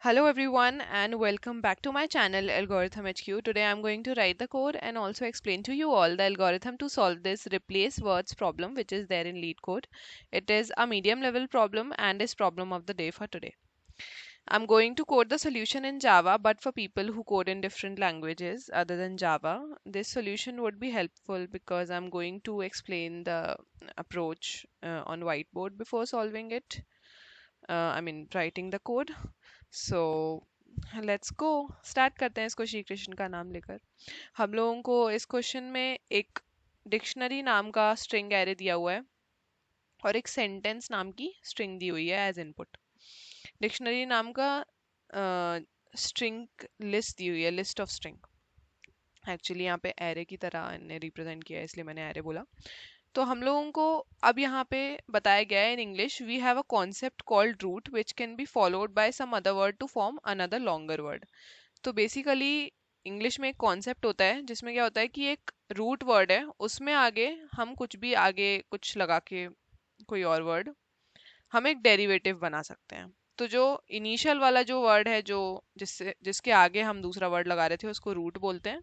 Hello everyone and welcome back to my channel Algorithm HQ. Today I'm going to write the code and also explain to you all the algorithm to solve this replace words problem which is there in lead code. It is a medium level problem and is problem of the day for today. I'm going to code the solution in Java, but for people who code in different languages other than Java, this solution would be helpful because I'm going to explain the approach on whiteboard before solving it. Writing the code. So let's go start करते हैं इसको श्री कृष्ण का नाम लेकर। हम लोगों को इस क्वेश्चन में एक डिक्शनरी नाम का स्ट्रिंग एरे दिया हुआ है और एक सेंटेंस नाम की स्ट्रिंग दी हुई है एज इनपुट। डिक्शनरी नाम का स्ट्रिंग लिस्ट दी हुई है, लिस्ट ऑफ स्ट्रिंग। एक्चुअली यहाँ पे एरे की तरह ने रिप्रेजेंट किया है इसलिए मैंने एरे बोला। तो हम लोगों को अब यहाँ पे बताया गया है in English we have a concept called root which can be followed by some other word to form another longer word. तो बेसिकली इंग्लिश में एक कॉन्सेप्ट होता है जिसमें क्या होता है कि एक रूट वर्ड है, उसमें आगे हम कुछ भी आगे कुछ लगा के कोई और वर्ड हम एक डेरिवेटिव बना सकते हैं। तो जो इनिशियल वाला जो वर्ड है जो जिसके आगे हम दूसरा वर्ड लगा रहे थे उसको रूट बोलते हैं,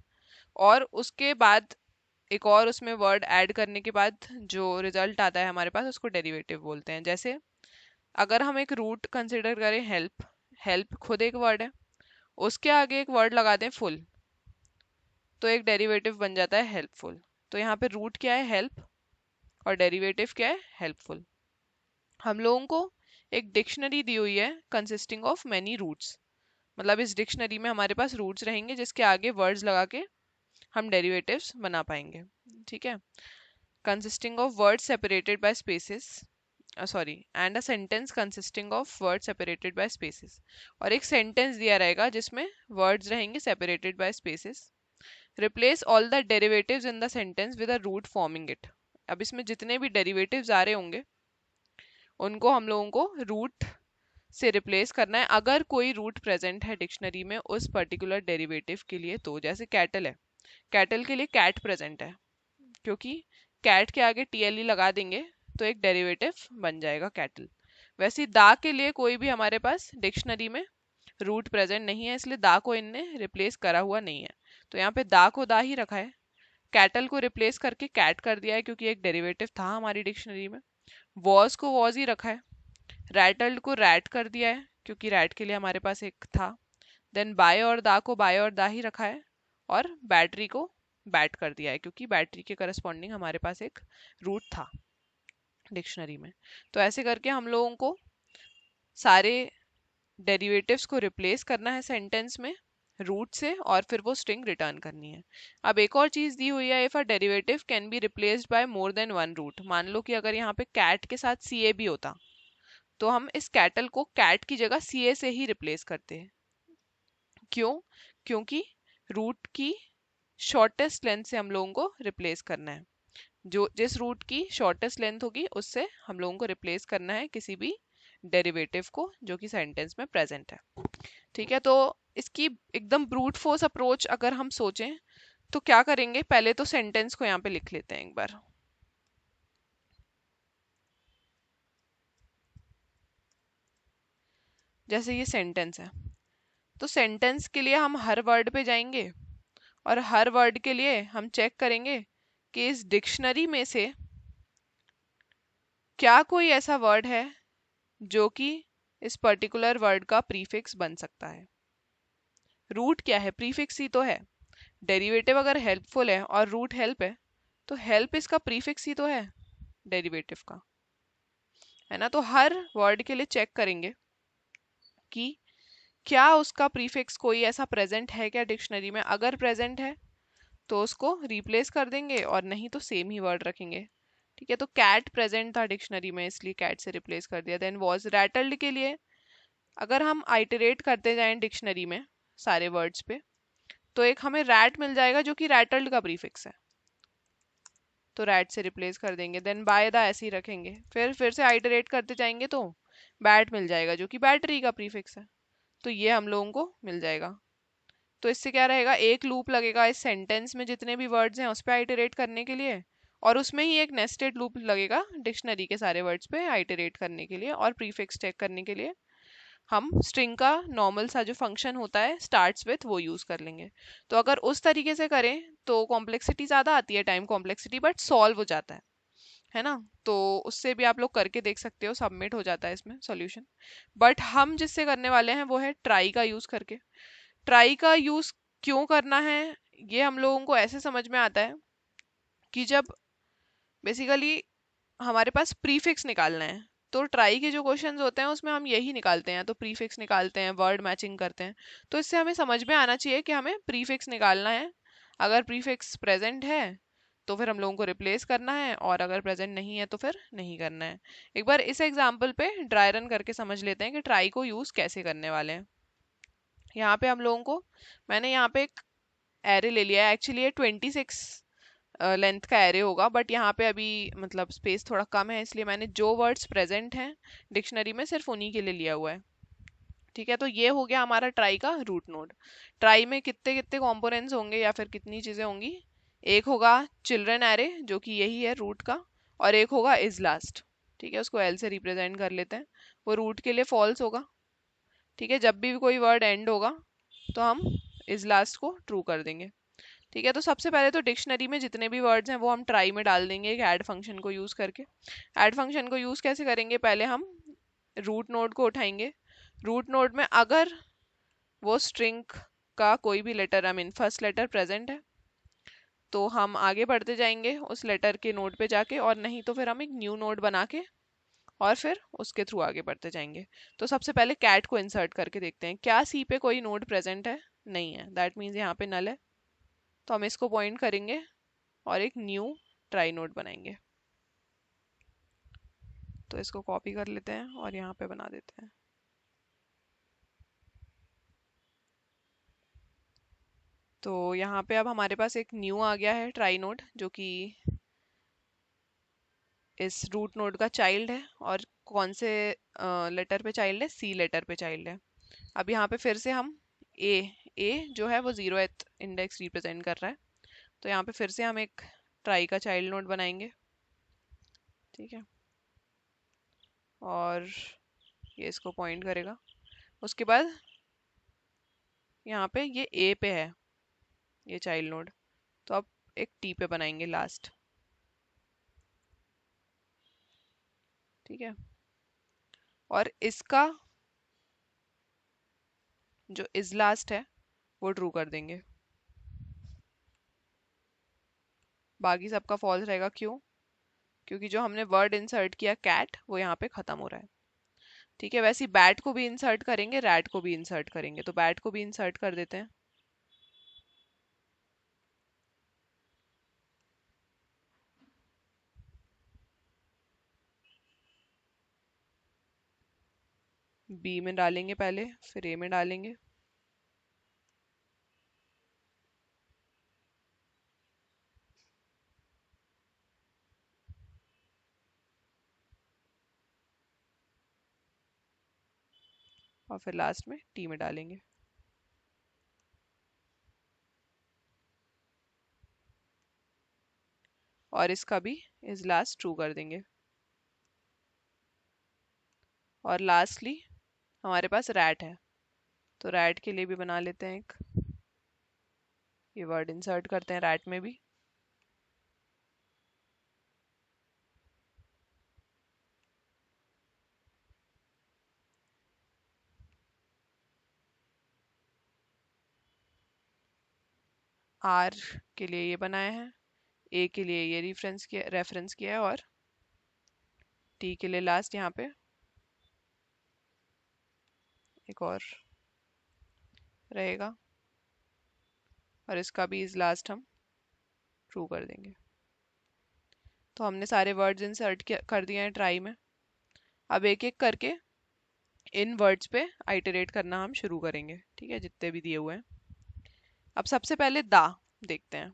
और उसके बाद एक और उसमें वर्ड ऐड करने के बाद जो रिजल्ट आता है हमारे पास उसको डेरिवेटिव बोलते हैं। जैसे अगर हम एक रूट कंसिडर करें हेल्प, हेल्प खुद एक वर्ड है, उसके आगे एक वर्ड लगाते हैं फुल, तो एक डेरिवेटिव बन जाता है हेल्पफुल। तो यहाँ पे रूट क्या है, हेल्प, और डेरिवेटिव क्या है, हेल्पफुल। हम लोगों को एक डिक्शनरी दी हुई है कंसिस्टिंग ऑफ मैनी रूट्स, मतलब इस डिक्शनरी में हमारे पास रूट्स रहेंगे जिसके आगे वर्ड्स लगा के हम डेरिवेटिव्स बना पाएंगे। ठीक है, consisting of words separated by spaces, and a sentence consisting of words separated by spaces। और एक सेंटेंस दिया रहेगा जिसमें वर्ड्स रहेंगे separated by spaces। replace all the derivatives in the sentence with a root forming it। अब इसमें जितने भी डेरिवेटिव्स आ रहे होंगे उनको हम लोगों को रूट से रिप्लेस करना है, अगर कोई रूट प्रेजेंट है डिक्शनरी में उस पर्टिकुलर डेरिवेटिव के लिए। तो जैसे कैटल है, कैटल के लिए कैट प्रेजेंट है, क्योंकि कैट के आगे टीएलई लगा देंगे तो एक डेरिवेटिव बन जाएगा कैटल। वैसे दा के लिए कोई भी हमारे पास डिक्शनरी में रूट प्रेजेंट नहीं है, इसलिए दा को इनने रिप्लेस करा हुआ नहीं है, तो यहाँ पे दा को दा ही रखा है। कैटल को रिप्लेस करके कैट कर दिया है क्योंकि एक डेरिवेटिव था हमारी डिक्शनरी में। वॉज को वॉज ही रखा है। रैटल्ड को रैट कर दिया है क्योंकि रैट के लिए हमारे पास एक था। देन बाय और दा को बाय और दा ही रखा है, और बैटरी को बैट कर दिया है क्योंकि बैटरी के करस्पॉन्डिंग हमारे पास एक रूट था डिक्शनरी में। तो ऐसे करके हम लोगों को सारे डेरिवेटिव्स को रिप्लेस करना है सेंटेंस में रूट से, और फिर वो स्ट्रिंग रिटर्न करनी है। अब एक और चीज दी हुई है, if a derivative can be replaced by more than one root. मान लो कि अगर यहाँ पे कैट के साथ सी ए भी होता तो हम इस कैटल को कैट की जगह सी ए से ही रिप्लेस करते हैं। क्यों? क्योंकि रूट की शॉर्टेस्ट लेंथ से हम लोगों को रिप्लेस करना है। जो जिस रूट की शॉर्टेस्ट लेंथ होगी उससे हम लोगों को रिप्लेस करना है किसी भी डेरिवेटिव को जो कि सेंटेंस में प्रेजेंट है। ठीक है, तो इसकी एकदम ब्रूट फोर्स अप्रोच अगर हम सोचें तो क्या करेंगे, पहले तो सेंटेंस को यहाँ पे लिख लेते हैं एक बार। जैसे ये सेंटेंस है, तो सेंटेंस के लिए हम हर वर्ड पे जाएंगे और हर वर्ड के लिए हम चेक करेंगे कि इस डिक्शनरी में से क्या कोई ऐसा वर्ड है जो कि इस पर्टिकुलर वर्ड का प्रीफिक्स बन सकता है। रूट क्या है, प्रीफिक्स ही तो है। डेरिवेटिव अगर हेल्पफुल है और रूट हेल्प है तो हेल्प इसका प्रीफिक्स ही तो है डेरिवेटिव का, है ना। तो हर वर्ड के लिए चेक करेंगे कि क्या उसका प्रीफिक्स कोई ऐसा प्रेजेंट है क्या डिक्शनरी में। अगर प्रेजेंट है तो उसको रिप्लेस कर देंगे और नहीं तो सेम ही वर्ड रखेंगे। ठीक है, तो कैट प्रेजेंट था डिक्शनरी में इसलिए कैट से रिप्लेस कर दिया। देन वॉज रैटल्ड के लिए अगर हम आइटरेट करते जाएं डिक्शनरी में सारे वर्ड्स पे तो एक हमें रैट मिल जाएगा जो कि रैटल्ड का प्रीफिक्स है, तो रैट से रिप्लेस कर देंगे। देन बाय द ऐसे ही रखेंगे, फिर से आइटरेट करते जाएंगे तो बैट मिल जाएगा जो कि बैटरी का प्रीफिक्स है, तो ये हम लोगों को मिल जाएगा। तो इससे क्या रहेगा, एक लूप लगेगा इस सेंटेंस में जितने भी वर्ड्स हैं उस पर आइटरेट करने के लिए, और उसमें ही एक नेस्टेड लूप लगेगा डिक्शनरी के सारे वर्ड्स पे आइटरेट करने के लिए और प्रीफिक्स चेक करने के लिए। हम स्ट्रिंग का नॉर्मल सा जो फंक्शन होता है स्टार्ट्स विथ वो यूज कर लेंगे। तो अगर उस तरीके से करें तो कॉम्प्लेक्सिटी ज़्यादा आती है, टाइम कॉम्प्लेक्सिटी, बट सॉल्व हो जाता है ना। तो उससे भी आप लोग करके देख सकते हो, सबमिट हो जाता है इसमें सॉल्यूशन। बट हम जिससे करने वाले हैं वो है ट्राई का यूज़ करके। ट्राई का यूज़ क्यों करना है, ये हम लोगों को ऐसे समझ में आता है कि जब बेसिकली हमारे पास प्रीफिक्स निकालना है, तो ट्राई के जो क्वेश्चंस होते हैं उसमें हम यही निकालते हैं, तो प्रीफिक्स निकालते हैं, वर्ड मैचिंग करते हैं। तो इससे हमें समझ में आना चाहिए कि हमें प्रीफिक्स निकालना है। अगर प्रीफिक्स प्रेजेंट है तो फिर हम लोगों को रिप्लेस करना है, और अगर प्रेजेंट नहीं है तो फिर नहीं करना है। एक बार इस एग्जाम्पल पे ड्राई रन करके समझ लेते हैं कि ट्राई को यूज़ कैसे करने वाले हैं। यहाँ पे हम लोगों को, मैंने यहाँ पे एक एरे ले लिया है, एक्चुअली ये 26 लेंथ का एरे होगा, बट यहाँ पे अभी मतलब स्पेस थोड़ा कम है, इसलिए मैंने जो वर्ड्स प्रेजेंट हैं डिक्शनरी में सिर्फ उन्हीं के लिए लिया हुआ है। ठीक है, तो ये हो गया हमारा ट्राई का रूट नोड। ट्राई में कितने कितने कॉम्पोनेंट्स होंगे या फिर कितनी चीज़ें होंगी? एक होगा चिल्ड्रन एरे जो कि यही है रूट का, और एक होगा इज लास्ट। ठीक है, उसको एल से रिप्रेजेंट कर लेते हैं, वो रूट के लिए फॉल्स होगा। ठीक है, जब भी कोई वर्ड एंड होगा तो हम इज लास्ट को ट्रू कर देंगे। ठीक है, तो सबसे पहले तो डिक्शनरी में जितने भी वर्ड्स हैं वो हम ट्राई में डाल देंगे एक ऐड फंक्शन को यूज़ करके। ऐड फंक्शन को यूज़ कैसे करेंगे, पहले हम रूट नोड को उठाएंगे। रूट नोड में अगर वो स्ट्रिंग का कोई भी letter, I mean first letter present है, तो हम आगे बढ़ते जाएंगे उस लेटर के नोड पे जाके, और नहीं तो फिर हम एक न्यू नोड बना के और फिर उसके थ्रू आगे बढ़ते जाएंगे। तो सबसे पहले कैट को इंसर्ट करके देखते हैं, क्या सी पे कोई नोड प्रेजेंट है? नहीं है, दैट मीन्स यहाँ पे नल है। तो हम इसको पॉइंट करेंगे और एक न्यू ट्राई नोड बनाएंगे। तो इसको कॉपी कर लेते हैं और यहाँ पे बना देते हैं। तो यहाँ पे अब हमारे पास एक न्यू आ गया है ट्राई नोड, जो कि इस रूट नोड का चाइल्ड है। और कौन से लेटर पे चाइल्ड है? सी लेटर पे चाइल्ड है। अब यहाँ पे फिर से हम ए ए जो है वो 0th इंडेक्स रिप्रेजेंट कर रहा है, तो यहाँ पे फिर से हम एक ट्राई का चाइल्ड नोड बनाएंगे। ठीक है, और ये इसको पॉइंट करेगा। उसके बाद यहाँ पे ये ए पे है ये चाइल्ड नोड, तो अब एक टी पे बनाएंगे लास्ट। ठीक है, और इसका जो इज लास्ट है वो ट्रू कर देंगे, बाकी सबका फॉल्स रहेगा। क्यों? क्योंकि जो हमने वर्ड इंसर्ट किया कैट, वो यहाँ पे खत्म हो रहा है। ठीक है, वैसे ही बैट को भी इंसर्ट करेंगे, रैट को भी इंसर्ट करेंगे, तो बैट को भी इंसर्ट कर देते हैं। बी में डालेंगे पहले, फिर ए में डालेंगे। और फिर लास्ट में टी में डालेंगे। और इसका भी इज लास्ट ट्रू कर देंगे। और लास्टली हमारे पास रैट है, तो रैट के लिए भी बना लेते हैं एक, ये वर्ड इंसर्ट करते हैं रैट में भी। आर के लिए ये बनाया है, ए के लिए ये रेफरेंस किया है, और टी के लिए लास्ट यहाँ पे एक और रहेगा, और इसका भी इज लास्ट हम ट्रू कर देंगे। तो हमने सारे वर्ड्स इंसर्ट कर दिए हैं ट्राई में। अब एक एक करके इन वर्ड्स पे आइटरेट करना हम शुरू करेंगे। ठीक है, जितने भी दिए हुए हैं। अब सबसे पहले दा देखते हैं।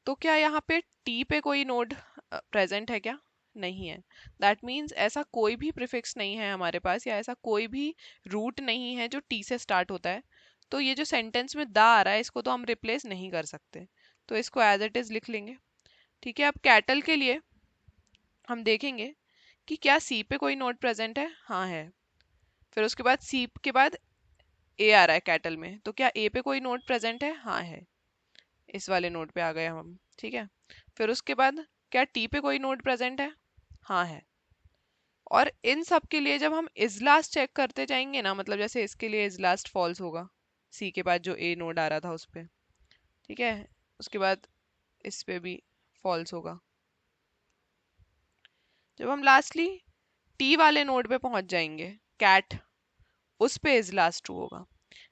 तो क्या यहाँ पे टी पे कोई नोड प्रेजेंट है क्या? नहीं है। दैट मीन्स ऐसा कोई भी प्रीफिक्स नहीं है हमारे पास, या ऐसा कोई भी रूट नहीं है जो टी से स्टार्ट होता है। तो ये जो सेंटेंस में दा आ रहा है इसको तो हम रिप्लेस नहीं कर सकते, तो इसको एज इट इज लिख लेंगे। ठीक है, अब कैटल के लिए हम देखेंगे कि क्या सी पे कोई नोड प्रेजेंट है। हाँ है, फिर उसके बाद सी के बाद ए आ रहा है कैटल में, तो क्या ए पे कोई नोड प्रेजेंट है? हाँ है, इस वाले नोड पे आ गए हम, ठीक है। फिर उसके बाद क्या टी पे कोई नोड प्रेजेंट है? हाँ है। और इन सब के लिए जब हम इज लास्ट चेक करते जाएंगे ना, मतलब जैसे इसके लिए इज लास्ट फॉल्स होगा, सी के बाद जो ए नोड आ रहा था उस पे, ठीक है। उसके बाद इस पे भी फॉल्स होगा। जब हम लास्टली टी वाले नोड पे पहुंच जाएंगे, कैट, उस पे इज लास्ट ट्रू होगा।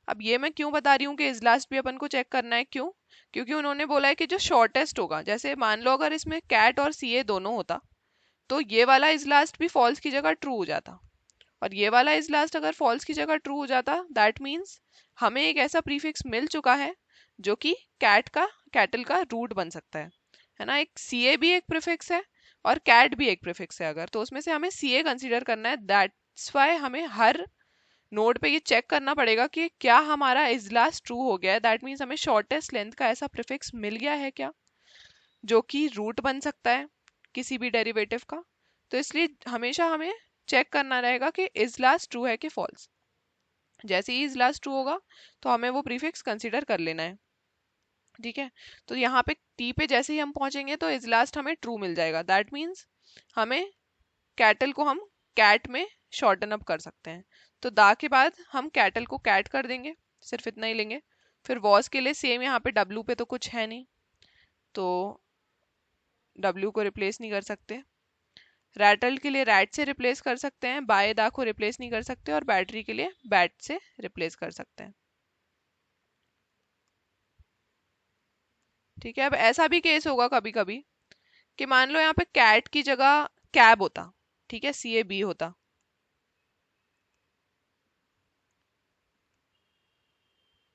अब ये मैं क्यों बता रही हूँ कि इज लास्ट भी अपन को चेक करना है, क्यों? क्योंकि उन्होंने बोला है कि जो शॉर्टेस्ट होगा, जैसे मान लो अगर इसमें कैट और सी ए दोनों होता, तो ये वाला इज लास्ट भी फॉल्स की जगह ट्रू हो जाता, और ये वाला इज लास्ट अगर फॉल्स की जगह ट्रू हो जाता, दैट मीन्स हमें एक ऐसा प्रीफिक्स मिल चुका है जो कि कैटल का रूट बन सकता है ना। एक सी ए भी एक प्रीफिक्स है और कैट भी एक प्रीफिक्स है, अगर तो उसमें से हमें सी ए कंसिडर करना है। दैट्स वाई हमें हर नोड पे ये चेक करना पड़ेगा कि क्या हमारा इज लास्ट ट्रू हो गया है, दैट मीन्स हमें शॉर्टेस्ट लेंथ का ऐसा प्रीफिक्स मिल गया है क्या जो कि रूट बन सकता है किसी भी डेरिवेटिव का। तो इसलिए हमेशा हमें चेक करना रहेगा कि इज लास्ट ट्रू है कि फॉल्स। जैसे ही इज लास्ट ट्रू होगा तो हमें वो प्रीफिक्स कंसीडर कर लेना है, ठीक है। तो यहाँ पे टी पे जैसे ही हम पहुंचेंगे तो इज लास्ट हमें ट्रू मिल जाएगा, दैट मीन्स हमें कैटल को हम कैट में शॉर्टन अप कर सकते हैं। तो दा के बाद हम कैटल को कैट कर देंगे, सिर्फ इतना ही लेंगे। फिर वॉस के लिए सेम, यहाँ पे डब्लू पे तो कुछ है नहीं, तो डब्लू को रिप्लेस नहीं कर सकते। रैटल के लिए रैट से रिप्लेस कर सकते हैं, बाय दा को रिप्लेस नहीं कर सकते, और बैटरी के लिए बैट से रिप्लेस कर सकते हैं, ठीक है। अब ऐसा भी केस होगा कभी कभी कि मान लो यहाँ पे कैट की जगह कैब होता, ठीक है, सी ए बी होता,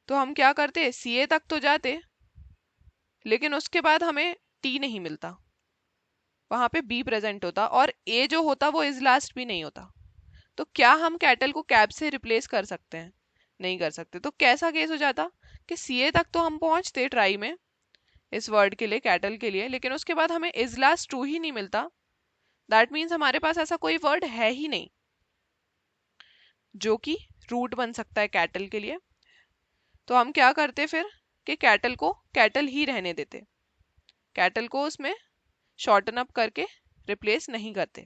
तो हम क्या करते, सी ए तक तो जाते, लेकिन उसके बाद हमें टी नहीं मिलता, वहां पे बी प्रेजेंट होता, और ए जो होता वो इज लास्ट भी नहीं होता। तो क्या हम कैटल को कैब से रिप्लेस कर सकते हैं? नहीं कर सकते। तो कैसा केस हो जाता कि सी ए तक तो हम पहुंचते ट्राई में इस वर्ड के लिए, कैटल के लिए, लेकिन उसके बाद हमें इज लास्ट ट्रू ही नहीं मिलता। दैट मीन्स हमारे पास ऐसा कोई वर्ड है ही नहीं जो कि रूट बन सकता है कैटल के लिए। तो हम क्या करते फिर कि कैटल को कैटल ही रहने देते, कैटल को उसमें शॉर्टन अप करके रिप्लेस नहीं करते।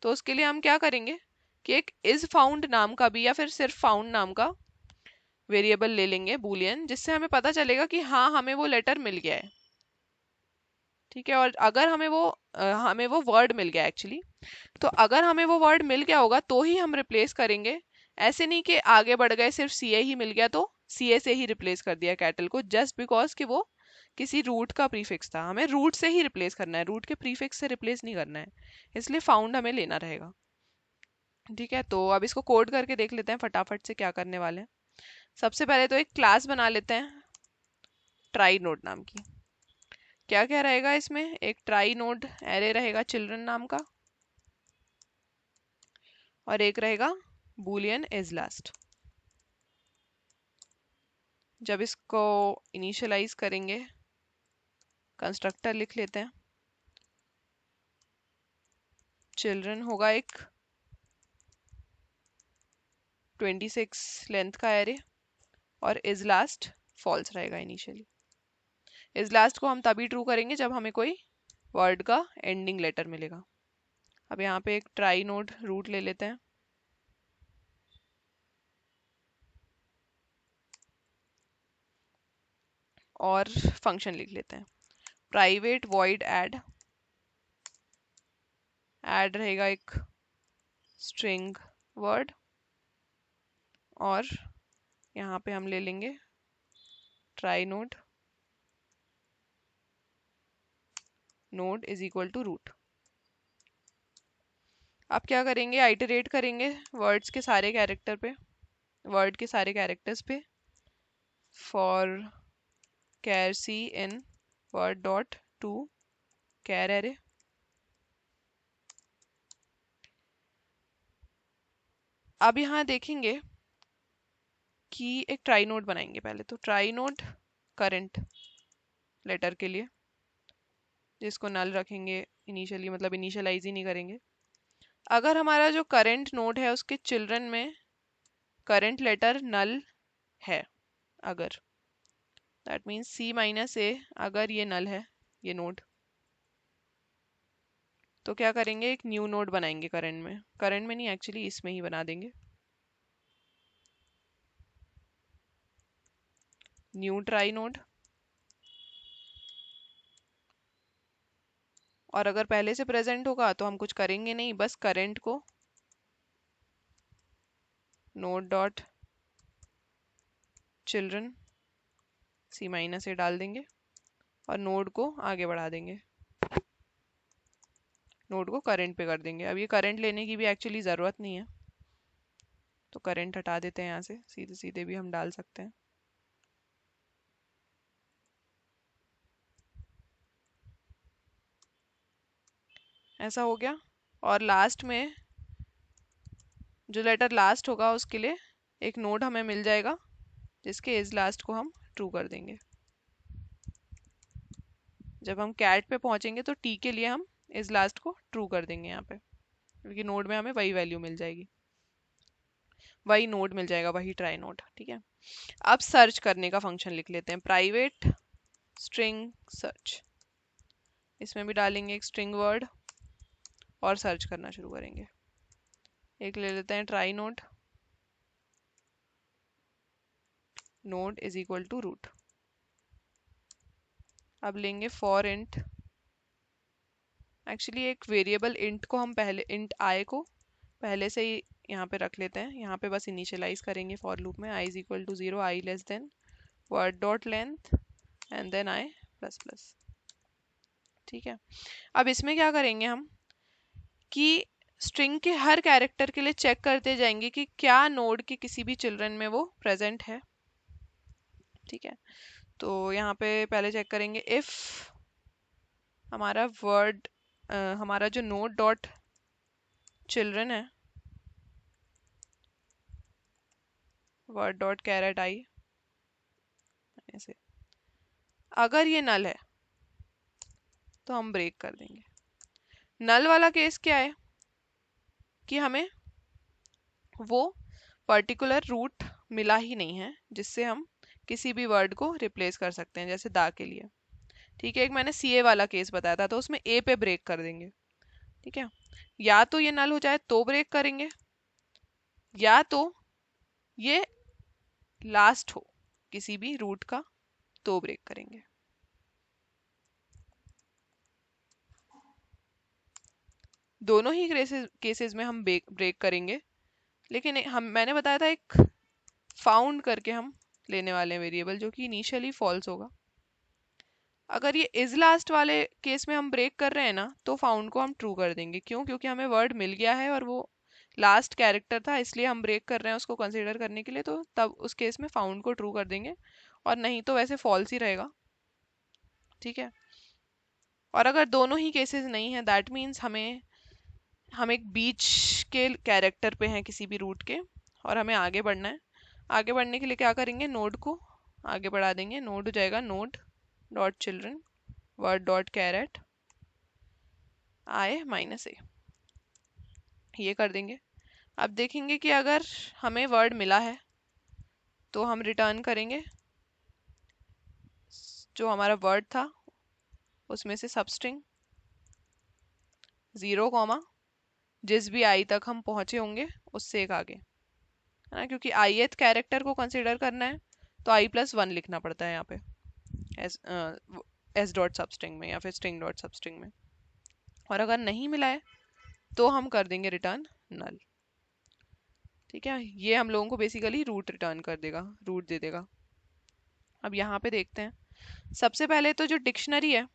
तो उसके लिए हम क्या करेंगे कि एक इज फाउंड नाम का भी, या फिर सिर्फ फाउंड नाम का वेरिएबल ले लेंगे बूलियन, जिससे हमें पता चलेगा कि हाँ हमें वो लेटर मिल गया है, ठीक है। और अगर हमें वो वर्ड मिल गया एक्चुअली, तो अगर हमें वो वर्ड मिल गया होगा तो ही हम रिप्लेस करेंगे। ऐसे नहीं कि आगे बढ़ गए, सिर्फ सी ए ही मिल गया तो सी ए से ही रिप्लेस कर दिया कैटल को, जस्ट बिकॉज कि वो किसी रूट का प्रीफिक्स था। हमें रूट से ही रिप्लेस करना है, रूट के प्रीफिक्स से रिप्लेस नहीं करना है, इसलिए फाउंड हमें लेना रहेगा, ठीक है। तो अब इसको कोड करके देख लेते हैं फटाफट से क्या करने वाले हैं। सबसे पहले तो एक क्लास बना लेते हैं ट्राई नोड नाम की। क्या क्या रहेगा इसमें, एक ट्राई नोड एरे रहेगा चिल्ड्रन नाम का, और एक रहेगा बूलियन इज लास्ट। जब इसको इनिशियलाइज करेंगे, कंस्ट्रक्टर लिख लेते हैं, चिल्ड्रन होगा एक 26 लेंथ का एरे, और इज लास्ट फॉल्स रहेगा इनिशियली। इज लास्ट को हम तभी ट्रू करेंगे जब हमें कोई वर्ड का एंडिंग लेटर मिलेगा। अब यहाँ पे एक ट्राई नोड रूट ले लेते हैं, और फंक्शन लिख लेते हैं प्राइवेट वॉइड ऐड। ऐड रहेगा एक स्ट्रिंग वर्ड, और यहाँ पे हम ले लेंगे trie node node is equal to root. अब क्या करेंगे, आइटरेट करेंगे वर्ड्स के सारे कैरेक्टर पे, वर्ड के सारे कैरेक्टर्स पे, for char c in word dot to char array. अब यहाँ देखेंगे कि एक ट्राई नोड बनाएंगे पहले, तो ट्राई नोड करंट लेटर के लिए, जिसको नल रखेंगे इनिशियली, मतलब इनिशियलाइज ही नहीं करेंगे। अगर हमारा जो करंट नोड है उसके चिल्ड्रन में करंट लेटर नल है अगर, दैट मीन्स C माइनस ए अगर ये नल है, ये नोड, तो क्या करेंगे, एक न्यू नोड बनाएंगे करंट में नहीं, एक्चुअली इसमें ही बना देंगे, न्यू ट्राई नोड। और अगर पहले से प्रेजेंट होगा तो हम कुछ करेंगे नहीं, बस करंट को node dot children C minus A डाल देंगे और नोड को आगे बढ़ा देंगे, नोड को करंट पे कर देंगे। अब ये करंट लेने की भी एक्चुअली ज़रूरत नहीं है, तो करंट हटा देते हैं यहाँ से, सीधे सीधे भी हम डाल सकते हैं। ऐसा हो गया। और लास्ट में जो लेटर लास्ट होगा उसके लिए एक नोड हमें मिल जाएगा, जिसके इज लास्ट को हम ट्रू कर देंगे। जब हम कैट पे पहुंचेंगे तो टी के लिए हम इज लास्ट को ट्रू कर देंगे यहाँ पे, क्योंकि नोड में हमें वही वैल्यू मिल जाएगी, वही नोड मिल जाएगा, वही ट्राई नोड। ठीक है, अब सर्च करने का फंक्शन लिख लेते हैं, प्राइवेट स्ट्रिंग सर्च। इसमें भी डालेंगे एक स्ट्रिंग वर्ड और सर्च करना शुरू करेंगे। एक ले लेते हैं trie node, node is equal to root. अब लेंगे फॉर इंट, एक्चुअली एक वेरिएबल इंट को हम पहले, इंट आई को पहले से ही यहाँ पे रख लेते हैं, यहाँ पे बस इनिशियलाइज करेंगे फॉर लूप में, I is equal to 0, I less than word dot length and then I plus plus. ठीक है, अब इसमें क्या करेंगे हम कि स्ट्रिंग के हर कैरेक्टर के लिए चेक करते जाएंगे कि क्या नोड के किसी भी चिल्ड्रन में वो प्रेजेंट है। ठीक है, तो यहाँ पे पहले चेक करेंगे इफ हमारा वर्ड हमारा जो नोड डॉट चिल्ड्रन है, वर्ड डॉट कैरेट आई ऐसे, अगर ये नल है तो हम ब्रेक कर देंगे। नल वाला केस क्या है कि हमें वो पर्टिकुलर रूट मिला ही नहीं है जिससे हम किसी भी वर्ड को रिप्लेस कर सकते हैं, जैसे दा के लिए। ठीक है, एक मैंने सी ए वाला केस बताया था, तो उसमें ए पे ब्रेक कर देंगे। ठीक है, या तो ये नल हो जाए तो ब्रेक करेंगे, या तो ये लास्ट हो किसी भी रूट का तो ब्रेक करेंगे। दोनों ही केसेस में हम ब्रेक करेंगे, लेकिन हम मैंने बताया था एक फाउंड करके हम लेने वाले हैं वेरिएबल, जो कि इनिशियली फॉल्स होगा। अगर ये इज लास्ट वाले केस में हम ब्रेक कर रहे हैं ना, तो फाउंड को हम ट्रू कर देंगे। क्यों? क्योंकि हमें वर्ड मिल गया है और वो लास्ट कैरेक्टर था, इसलिए हम ब्रेक कर रहे हैं उसको कंसीडर करने के लिए, तो तब उस केस में फाउंड को ट्रू कर देंगे, और नहीं तो वैसे फॉल्स ही रहेगा। ठीक है, और अगर दोनों ही केसेस नहीं है, दैट मीन्स हम एक बीच के कैरेक्टर पे हैं किसी भी रूट के, और हमें आगे बढ़ना है। आगे बढ़ने के लिए क्या करेंगे, नोड को आगे बढ़ा देंगे, नोड हो जाएगा node dot children word dot caret I minus A, ये कर देंगे। अब देखेंगे कि अगर हमें वर्ड मिला है तो हम रिटर्न करेंगे जो हमारा वर्ड था उसमें से सबस्ट्रिंग 0, जिस भी आई तक हम पहुंचे होंगे उससे एक आगे, है ना, क्योंकि आईएथ कैरेक्टर को कंसीडर करना है तो i+1 लिखना पड़ता है यहाँ पे एस डॉट सबस्ट्रिंग में या फिर स्ट्रिंग डॉट सबस्ट्रिंग में। और अगर नहीं मिला है तो हम कर देंगे रिटर्न नल। ठीक है, ये हम लोगों को बेसिकली रूट रिटर्न कर देगा, रूट दे देगा। अब यहाँ पे देखते हैं, सबसे पहले तो जो डिक्शनरी है,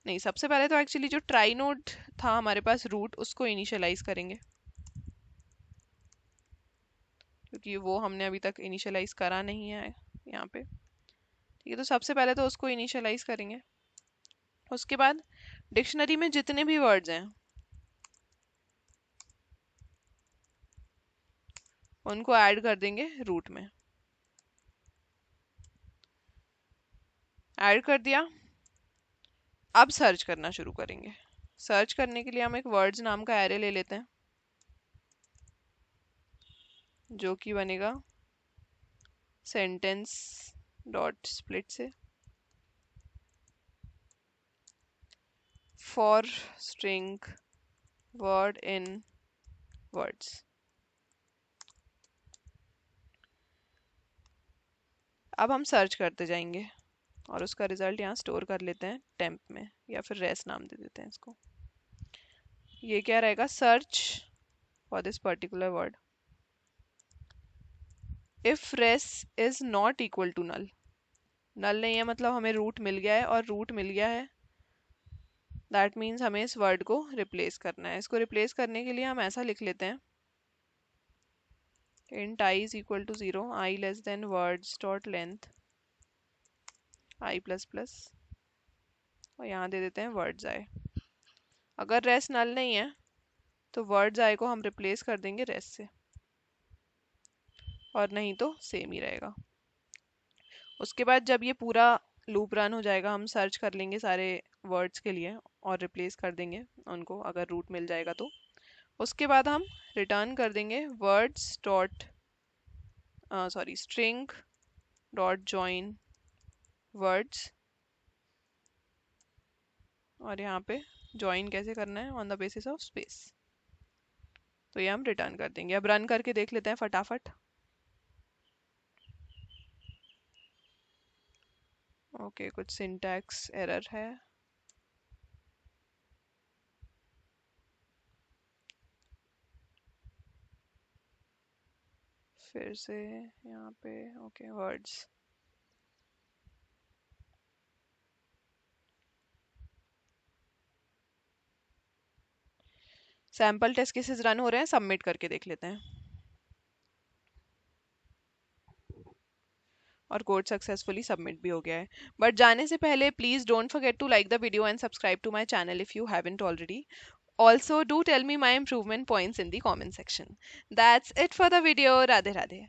नहीं सबसे पहले तो एक्चुअली जो ट्राई नोड था हमारे पास रूट, उसको इनिशियलाइज करेंगे, क्योंकि वो हमने अभी तक इनिशियलाइज करा नहीं है यहाँ पे। ठीक है, तो सबसे पहले तो उसको इनिशियलाइज करेंगे। उसके बाद डिक्शनरी में जितने भी वर्ड्स हैं उनको ऐड कर देंगे रूट में। ऐड कर दिया, अब सर्च करना शुरू करेंगे। सर्च करने के लिए हम एक वर्ड्स नाम का एरे ले लेते हैं, जो कि बनेगा सेंटेंस डॉट स्प्लिट से, for string word in words. अब हम सर्च करते जाएंगे और उसका रिजल्ट यहाँ स्टोर कर लेते हैं टेम्प में, या फिर रेस नाम दे देते हैं इसको। ये क्या रहेगा, search for this particular word if res is not equal to null. Null नहीं है मतलब हमें रूट मिल गया है, और रूट मिल गया है दैट मीन्स हमें इस वर्ड को रिप्लेस करना है। इसको रिप्लेस करने के लिए हम ऐसा लिख लेते हैं, int I is equal to 0, I less than words dot length I plus plus, और यहाँ दे देते हैं words I। अगर रेस नल नहीं है तो वर्ड्स आई को हम रिप्लेस कर देंगे रेस से, और नहीं तो सेम ही रहेगा। उसके बाद जब ये पूरा लूप रन हो जाएगा, हम सर्च कर लेंगे सारे वर्ड्स के लिए और रिप्लेस कर देंगे उनको, अगर रूट मिल जाएगा तो। उसके बाद हम रिटर्न कर देंगे words dot sorry string dot join words, और यहाँ पे जॉइन कैसे करना है, on the basis of space. तो ये हम रिटर्न कर देंगे। अब रन करके देख लेते हैं फटाफट। ओके, कुछ सिंटैक्स एरर है। फिर से यहाँ पे okay words, sample test cases run हो रहे हैं, सबमिट करके देख लेते हैं। और कोड सक्सेसफुली सबमिट भी हो गया है। बट जाने से पहले please don't forget to like the video and subscribe to my channel if you haven't already. Also, do tell me my improvement points in the comment section. That's it for the video. Radhe Radhe.